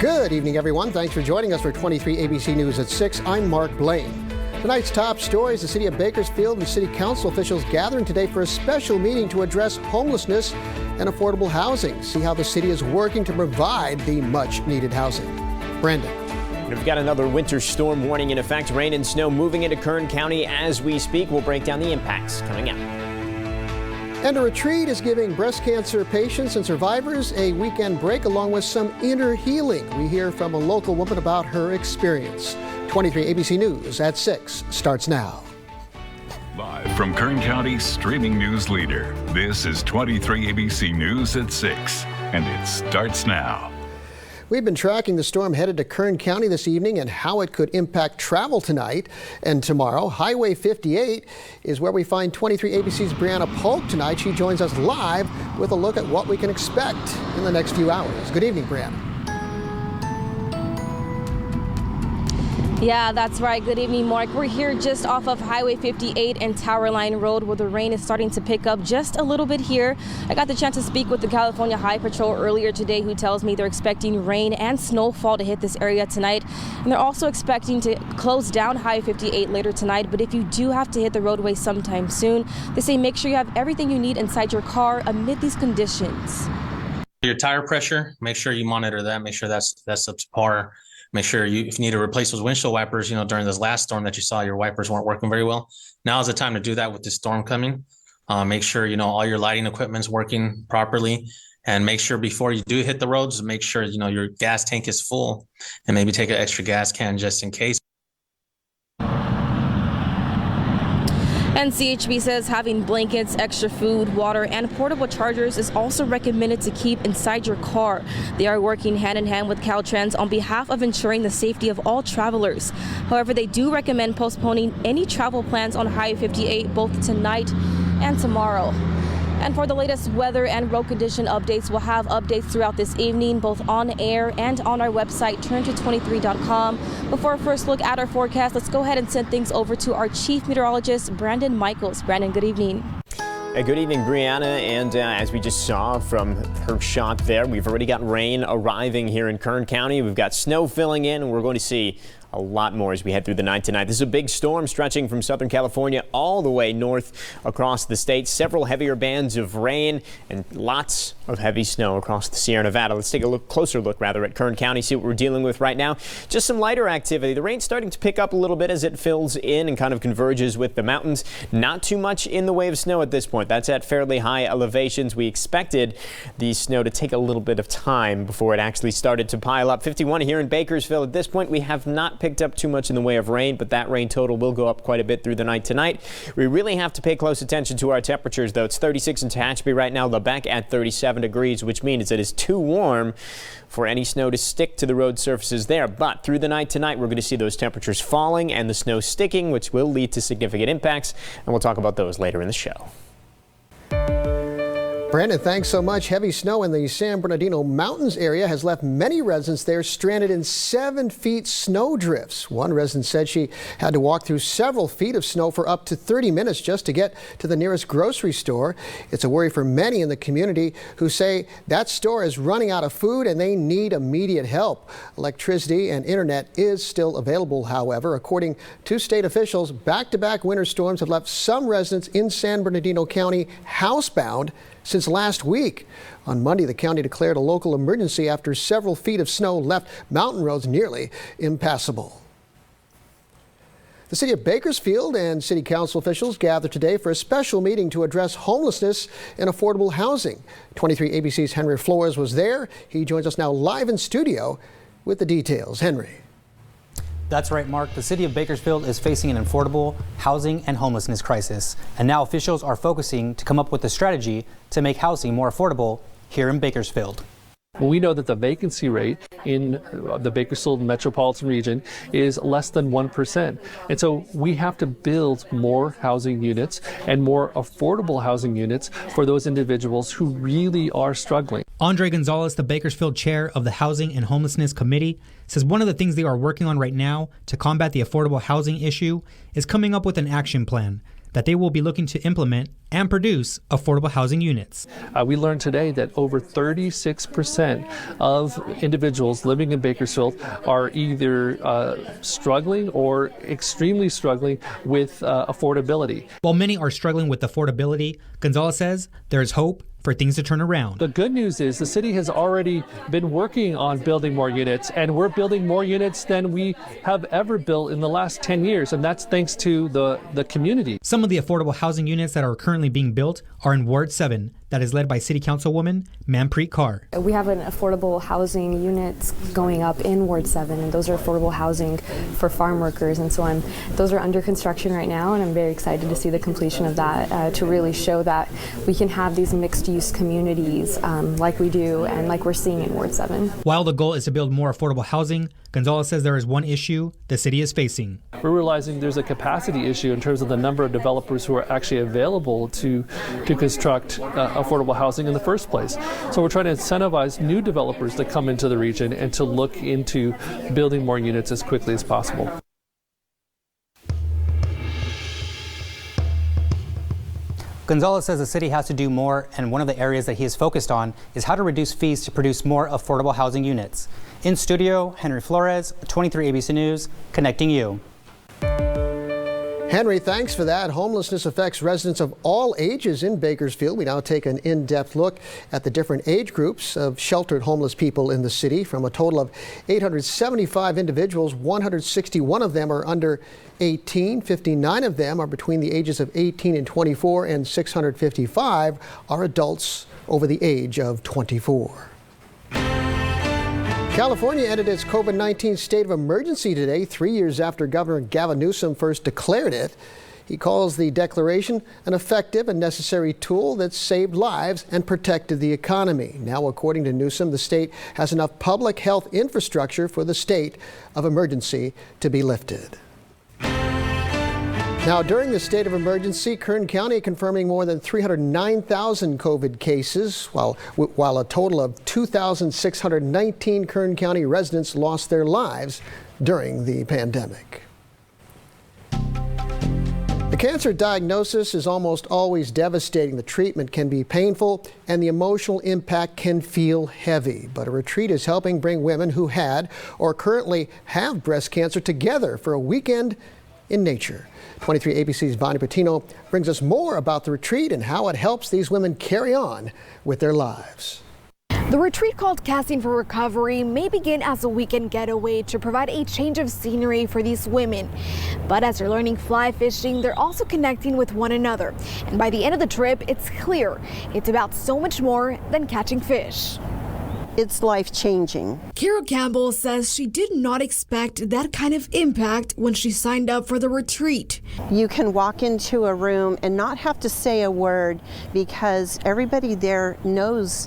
Good evening, everyone. Thanks for joining us for 23 ABC News at 6. I'm Mark Blaine. Tonight's top stories: the city of Bakersfield and city council officials gathering today for a special meeting to address homelessness and affordable housing. See how the city is working to provide the much-needed housing. Brandon. We've got another winter storm warning in effect. Rain and snow moving into Kern County as we speak. We'll break down the impacts coming up. And a retreat is giving breast cancer patients and survivors a weekend break along with some inner healing. We hear from a local woman about her experience. 23 ABC News at 6 starts now. Live from Kern County's streaming news leader, this is 23 ABC News at 6, and it starts now. We've been tracking the storm headed to Kern County this evening and how it could impact travel tonight and tomorrow. Highway 58 is where we find 23 ABC's Brianna Polk tonight. She joins us live with a look at what we can expect in the next few hours. Good evening, Brianna. Yeah, that's right. Good evening, Mark. We're here just off of Highway 58 and Tower Line Road where the rain is starting to pick up just a little bit here. I got the chance to speak with the California High Patrol earlier today, who tells me they're expecting rain and snowfall to hit this area tonight. And they're also expecting to close down Highway 58 later tonight. But if you do have to hit the roadway sometime soon, they say make sure you have everything you need inside your car amid these conditions. Your tire pressure, make sure you monitor that. Make sure that's up to par. Make sure if you need to replace those windshield wipers, during this last storm that you saw, your wipers weren't working very well. Now is the time to do that with the storm coming. Make sure, all your lighting equipment's working properly, and make sure before you do hit the roads, make sure, your gas tank is full, and maybe take an extra gas can just in case. And CHP says having blankets, extra food, water, and portable chargers is also recommended to keep inside your car. They are working hand in hand with Caltrans on behalf of ensuring the safety of all travelers. However, they do recommend postponing any travel plans on Highway 58 both tonight and tomorrow. And for the latest weather and road condition updates, we'll have updates throughout this evening, both on air and on our website, turn23.com. Before our first look at our forecast, let's go ahead and send things over to our chief meteorologist, Brandon Michaels. Brandon, good evening. Good evening, Brianna. And as we just saw from her shot there, we've already got rain arriving here in Kern County. We've got snow filling in, and we're going to see a lot more as we head through the night tonight. This is a big storm stretching from Southern California all the way north across the state. Several heavier bands of rain and lots of heavy snow across the Sierra Nevada. Let's take a closer look at Kern County, see what we're dealing with right now. Just some lighter activity. The rain's starting to pick up a little bit as it fills in and kind of converges with the mountains. Not too much in the way of snow at this point. That's at fairly high elevations. We expected the snow to take a little bit of time before it actually started to pile up. 51 here in Bakersfield. At this point, we have not picked up too much in the way of rain, but that rain total will go up quite a bit through the night tonight. We really have to pay close attention to our temperatures, though. It's 36 in Tehachapi right now, Lebec at 37 degrees, which means it is too warm for any snow to stick to the road surfaces there. But through the night tonight, we're going to see those temperatures falling and the snow sticking, which will lead to significant impacts, and we'll talk about those later in the show. Brandon, thanks so much. Heavy snow in the San Bernardino Mountains area has left many residents there stranded in 7 feet snow drifts. One resident said she had to walk through several feet of snow for up to 30 minutes just to get to the nearest grocery store. It's a worry for many in the community who say that store is running out of food and they need immediate help. Electricity and internet is still available, however. According to state officials, back-to-back winter storms have left some residents in San Bernardino County housebound since last week. On Monday, the county declared a local emergency after several feet of snow left mountain roads nearly impassable. The city of Bakersfield and city council officials gathered today for a special meeting to address homelessness and affordable housing. 23 ABC's Henry Flores was there. He joins us now live in studio with the details. Henry. That's right, Mark. The city of Bakersfield is facing an affordable housing and homelessness crisis, and now officials are focusing to come up with a strategy to make housing more affordable here in Bakersfield. We know that the vacancy rate in the Bakersfield metropolitan region is less than 1%. And so we have to build more housing units and more affordable housing units for those individuals who really are struggling. Andre Gonzalez, the Bakersfield chair of the Housing and Homelessness Committee, says one of the things they are working on right now to combat the affordable housing issue is coming up with an action plan that they will be looking to implement and produce affordable housing units. We learned today that over 36% of individuals living in Bakersfield are either struggling or extremely struggling with affordability. While many are struggling with affordability, Gonzalez says there is hope for things to turn around. The good news is the city has already been working on building more units, and we're building more units than we have ever built in the last 10 years, and that's thanks to the community. Some of the affordable housing units that are currently being built are in Ward 7, that is led by City Councilwoman Manpreet Kaur. We have an affordable housing units going up in Ward 7, and those are affordable housing for farm workers and so on. Those are under construction right now, and I'm very excited to see the completion of that to really show that we can have these mixed-use communities like we do and like we're seeing in Ward 7. While the goal is to build more affordable housing, Gonzalez says there is one issue the city is facing. We're realizing there's a capacity issue in terms of the number of developers who are actually available to construct affordable housing in the first place. So we're trying to incentivize new developers to come into the region and to look into building more units as quickly as possible. Gonzalez says the city has to do more, and one of the areas that he is focused on is how to reduce fees to produce more affordable housing units. In studio, Henry Flores, 23 ABC News, connecting you. Henry, thanks for that. Homelessness affects residents of all ages in Bakersfield. We now take an in-depth look at the different age groups of sheltered homeless people in the city. From a total of 875 individuals, 161 of them are under 18, 59 of them are between the ages of 18 and 24, and 655 are adults over the age of 24. California ended its COVID-19 state of emergency today, 3 years after Governor Gavin Newsom first declared it. He calls the declaration an effective and necessary tool that saved lives and protected the economy. Now, according to Newsom, the state has enough public health infrastructure for the state of emergency to be lifted. Now, during the state of emergency, Kern County confirming more than 309,000 COVID cases, while a total of 2,619 Kern County residents lost their lives during the pandemic. The cancer diagnosis is almost always devastating. The treatment can be painful and the emotional impact can feel heavy. But a retreat is helping bring women who had or currently have breast cancer together for a weekend in nature. 23 ABC's Bonnie Patino brings us more about the retreat and how it helps these women carry on with their lives. The retreat, called Casting for Recovery, may begin as a weekend getaway to provide a change of scenery for these women. But as they're learning fly fishing, they're also connecting with one another. And by the end of the trip, it's clear it's about so much more than catching fish. It's life-changing. KERO Campbell says she did not expect that kind of impact when she signed up for the retreat. You can walk into a room and not have to say a word because everybody there knows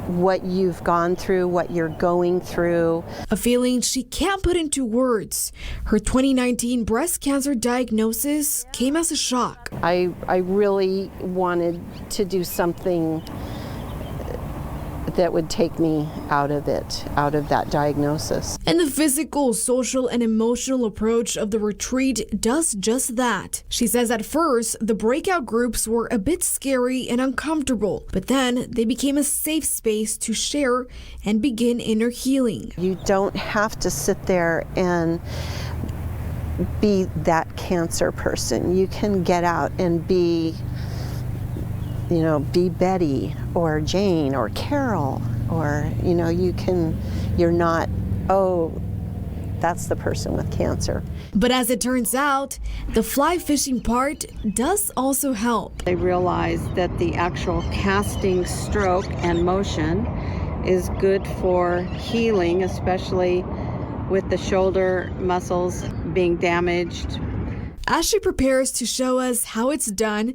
what you've gone through, what you're going through. A feeling she can't put into words. Her 2019 breast cancer diagnosis came as a shock. I really wanted to do something that would take me out of that diagnosis. And the physical, social, and emotional approach of the retreat does just that. She says at first, the breakout groups were a bit scary and uncomfortable, but then they became a safe space to share and begin inner healing. You don't have to sit there and be that cancer person. You can get out and be Betty or Jane or Carol, or, you're not, oh, that's the person with cancer. But as it turns out, the fly fishing part does also help. They realize that the actual casting stroke and motion is good for healing, especially with the shoulder muscles being damaged. As she prepares to show us how it's done,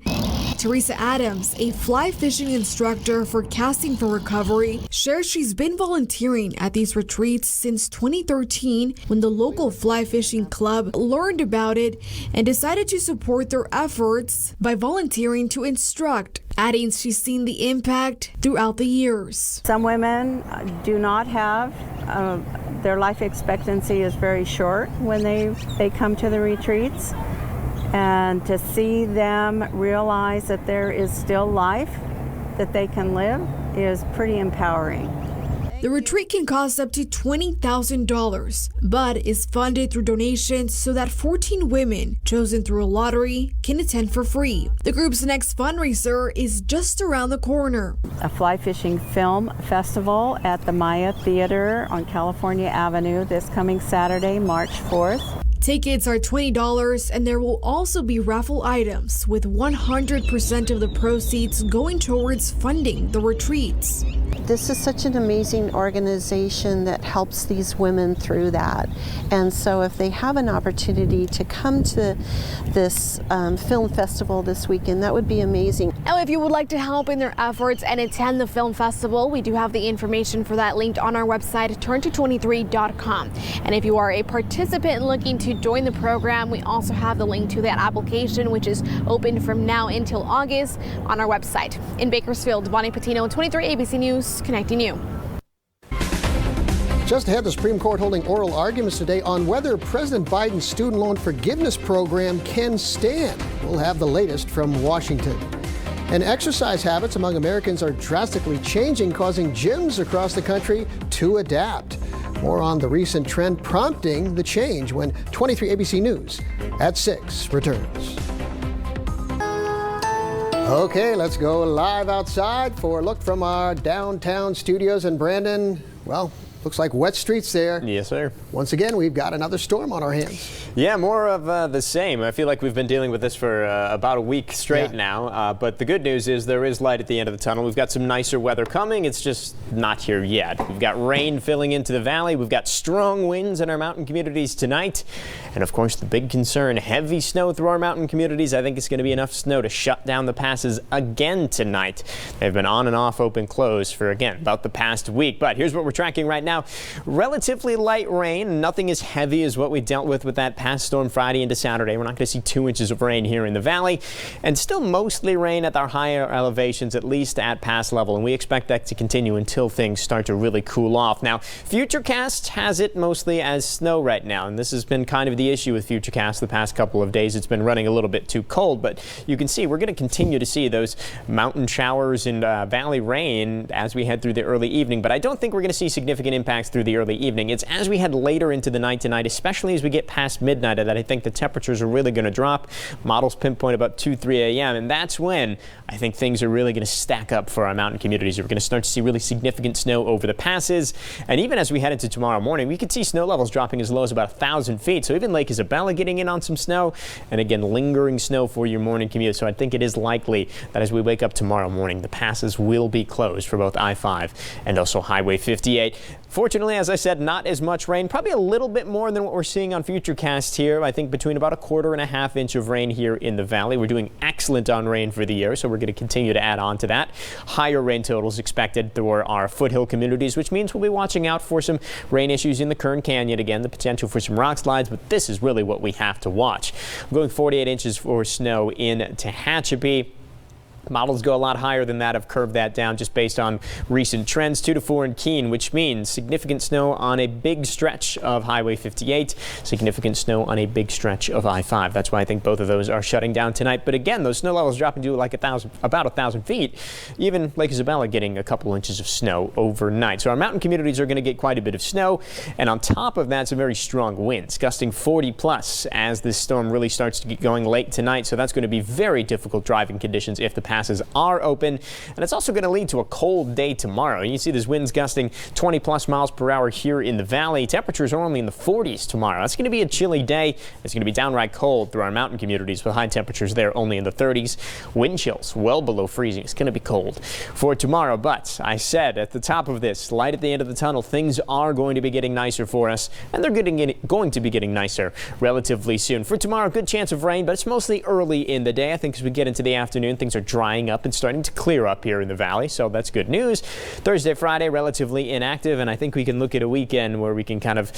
Teresa Adams, a fly fishing instructor for Casting for Recovery, shares she's been volunteering at these retreats since 2013 when the local fly fishing club learned about it and decided to support their efforts by volunteering to instruct, adding she's seen the impact throughout the years. Some women do not have, their life expectancy is very short when they come to the retreats. And to see them realize that there is still life that they can live is pretty empowering. The retreat can cost up to $20,000, but is funded through donations so that 14 women chosen through a lottery can attend for free. The group's next fundraiser is just around the corner. A fly fishing film festival at the Maya Theater on California Avenue this coming Saturday, March 4th. Tickets are $20, and there will also be raffle items, with 100% of the proceeds going towards funding the retreats. This is such an amazing organization that helps these women through that. And so if they have an opportunity to come to this film festival this weekend, that would be amazing. Now, if you would like to help in their efforts and attend the film festival, we do have the information for that linked on our website, turnto23.com. And if you are a participant looking to join the program, we also have the link to that application, which is open from now until August on our website. In Bakersfield, Bonnie Patino, 23 ABC News, connecting you. Just ahead, the Supreme Court holding oral arguments today on whether President Biden's student loan forgiveness program can stand. We'll have the latest from Washington. And exercise habits among Americans are drastically changing, causing gyms across the country to adapt. More on the recent trend prompting the change when 23 ABC News at 6 returns. Okay, let's go live outside for a look from our downtown studios. And Brandon, well, looks like wet streets there. Yes, sir. Once again, we've got another storm on our hands. Yeah, more of the same. I feel like we've been dealing with this for about a week straight now. But the good news is there is light at the end of the tunnel. We've got some nicer weather coming. It's just not here yet. We've got rain filling into the valley. We've got strong winds in our mountain communities tonight. And of course, the big concern, heavy snow through our mountain communities. I think it's going to be enough snow to shut down the passes again tonight. They've been on and off, open, close for, again, about the past week. But here's what we're tracking right now. Relatively light rain. Nothing as heavy as what we dealt with that past storm Friday into Saturday. We're not going to see 2 inches of rain here in the valley, and still mostly rain at our higher elevations, at least at pass level. And we expect that to continue until things start to really cool off. Now, Futurecast has it mostly as snow right now, and this has been kind of the issue with Futurecast the past couple of days. It's been running a little bit too cold, but you can see we're going to continue to see those mountain showers and valley rain as we head through the early evening. But I don't think we're going to see significant impacts through the early evening. It's as we head later into the night tonight, especially as we get past midnight, that I think the temperatures are really going to drop. Models pinpoint about 2-3 a.m. and that's when I think things are really going to stack up for our mountain communities. We're going to start to see really significant snow over the passes, and even as we head into tomorrow morning, we could see snow levels dropping as low as about 1,000 feet. So even Lake Isabella getting in on some snow, and again lingering snow for your morning commute. So I think it is likely that as we wake up tomorrow morning, the passes will be closed for both I-5 and also Highway 58. Fortunately, as I said, not as much rain, probably a little bit more than what we're seeing on Futurecast here. I think between about 1/4 and 1/2 inch of rain here in the valley. We're doing excellent on rain for the year, so we're going to continue to add on to that. Higher rain totals expected for our foothill communities, which means we'll be watching out for some rain issues in the Kern Canyon again, the potential for some rock slides, but this is really what we have to watch. I'm going 48 inches for snow in Tehachapi. Models go a lot higher than that. I've curved that down just based on recent trends. 2 to 4 in Keene, which means significant snow on a big stretch of Highway 58, significant snow on a big stretch of I-5. That's why I think both of those are shutting down tonight. But again, those snow levels dropping to like about 1,000 feet. Even Lake Isabella getting a couple inches of snow overnight. So our mountain communities are going to get quite a bit of snow. And on top of that, some very strong winds, gusting 40 plus as this storm really starts to get going late tonight. So that's going to be very difficult driving conditions if the passes are open, and it's also going to lead to a cold day tomorrow. You see these winds gusting 20 plus miles per hour here in the valley. Temperatures are only in the 40s tomorrow. That's going to be a chilly day. It's going to be downright cold through our mountain communities with high temperatures there only in the 30s. Wind chills well below freezing. It's going to be cold for tomorrow, but I said at the top of this, light at the end of the tunnel, things are going to be getting nicer for us, and they're going to be getting nicer relatively soon. For tomorrow, good chance of rain, but it's mostly early in the day. I think as we get into the afternoon, things are dry drying up and starting to clear up here in the valley, so that's good news. Thursday, Friday, relatively inactive, and I think we can look at a weekend where we can kind of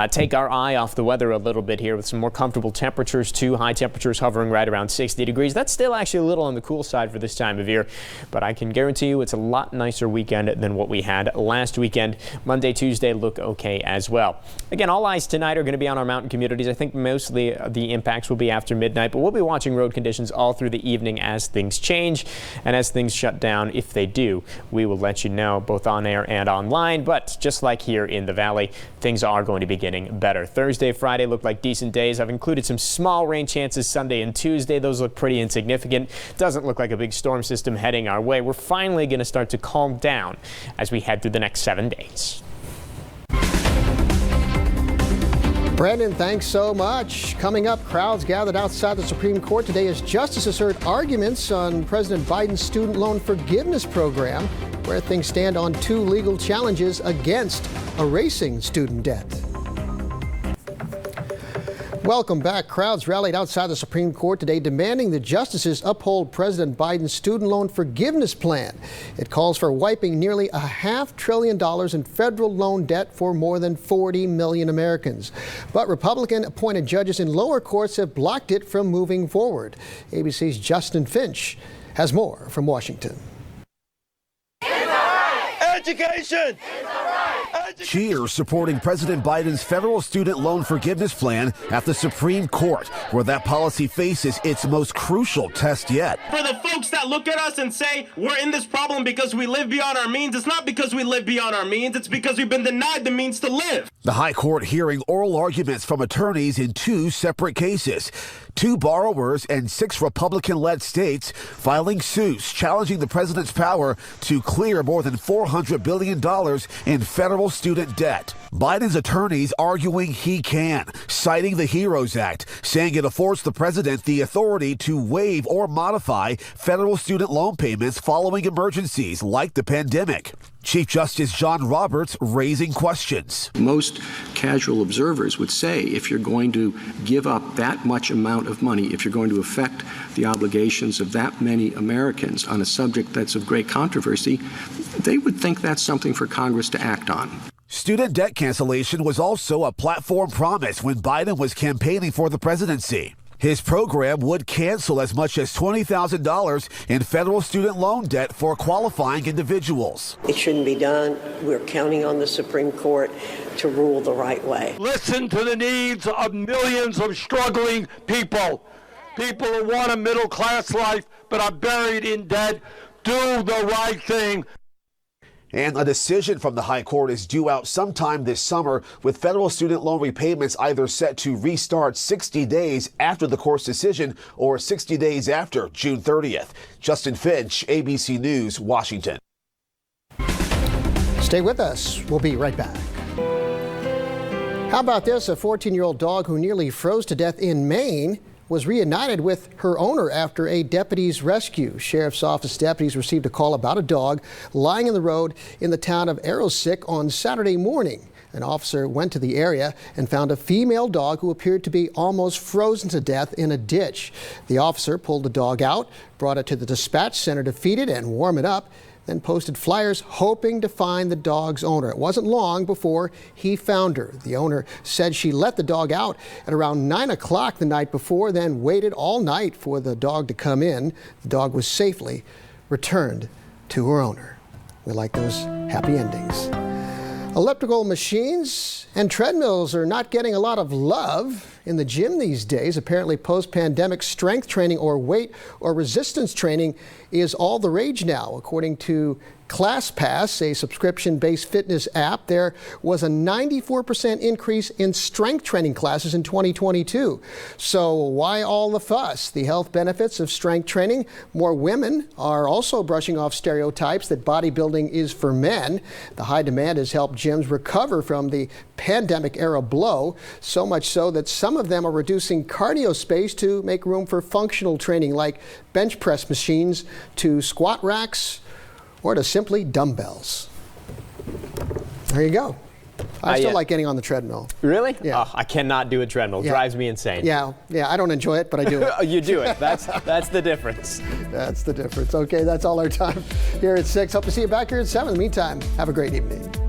take our eye off the weather a little bit here with some more comfortable temperatures too. High temperatures hovering right around 60 degrees. That's still actually a little on the cool side for this time of year, but I can guarantee you it's a lot nicer weekend than what we had last weekend. Monday, Tuesday look okay as well. Again, all eyes tonight are going to be on our mountain communities. I think mostly the impacts will be after midnight, but we'll be watching road conditions all through the evening as things change and as things shut down. If they do, we will let you know both on air and online. But just like here in the valley, things are going to be getting better. Thursday, Friday look like decent days. I've included some small rain chances Sunday and Tuesday. Those look pretty insignificant. Doesn't look like a big storm system heading our way. We're finally going to start to calm down as we head through the next 7 days. Brandon, thanks so much. Coming up, crowds gathered outside the Supreme Court today as justices heard arguments on President Biden's student loan forgiveness program, where things stand on 2 legal challenges against erasing student debt. Welcome back. Crowds rallied outside the Supreme Court today demanding the justices uphold President Biden's student loan forgiveness plan. It calls for wiping nearly $500 billion in federal loan debt for more than 40 million Americans. But Republican-appointed judges in lower courts have blocked it from moving forward. ABC's Justin Finch has more from Washington. Education! Cheers supporting President Biden's federal student loan forgiveness plan at the Supreme Court, where that policy faces its most crucial test yet. For the folks that look at us and say we're in this problem because we live beyond our means, it's not because we live beyond our means, it's because we've been denied the means to live. The High Court hearing oral arguments from attorneys in 2 separate cases. 2 borrowers and 6 Republican-led states filing suits challenging the president's power to clear more than $400 billion in federal student debt. Biden's attorneys arguing he can, citing the HEROES Act, saying it affords the president the authority to waive or modify federal student loan payments following emergencies like the pandemic. Chief Justice John Roberts raising questions. Most casual observers would say if you're going to give up that much amount of money, if you're going to affect the obligations of that many Americans on a subject that's of great controversy, they would think that's something for Congress to act on. Student debt cancellation was also a platform promise when Biden was campaigning for the presidency. His program would cancel as much as $20,000 in federal student loan debt for qualifying individuals. It shouldn't be done. We're counting on the Supreme Court to rule the right way. Listen to the needs of millions of struggling people. People who want a middle-class life but are buried in debt. Do the right thing. And a decision from the High Court is due out sometime this summer, with federal student loan repayments either set to restart 60 days after the court's decision or 60 days after June 30th. Justin Finch, ABC News, Washington. Stay with us. We'll be right back. How about this? A 14-year-old dog who nearly froze to death in Maine was reunited with her owner after a deputy's rescue. Sheriff's Office deputies received a call about a dog lying in the road in the town of Arrowsick on Saturday morning. An officer went to the area and found a female dog who appeared to be almost frozen to death in a ditch. The officer pulled the dog out, brought it to the dispatch center to feed it and warm it up, then posted flyers hoping to find the dog's owner. It wasn't long before he found her. The owner said she let the dog out at around 9 o'clock the night before, then waited all night for the dog to come in. The dog was safely returned to her owner. We like those happy endings. Elliptical machines and treadmills are not getting a lot of love in the gym these days. Apparently, post-pandemic strength training or weight or resistance training is all the rage now. According to ClassPass, a subscription-based fitness app, there was a 94% increase in strength training classes in 2022. So why all the fuss? The health benefits of strength training. More women are also brushing off stereotypes that bodybuilding is for men. The high demand has helped gyms recover from the pandemic-era blow, so much so that some of them are reducing cardio space to make room for functional training like bench press machines, to squat racks, or to simply dumbbells. There you go. I still like getting on the treadmill. Really? Yeah. Oh, I cannot do a treadmill. Yeah. Drives me insane. Yeah, I don't enjoy it, but I do it. You do it. That's the difference. That's the difference. Okay, that's all our time here at 6. Hope to see you back here at 7. In the meantime, have a great evening.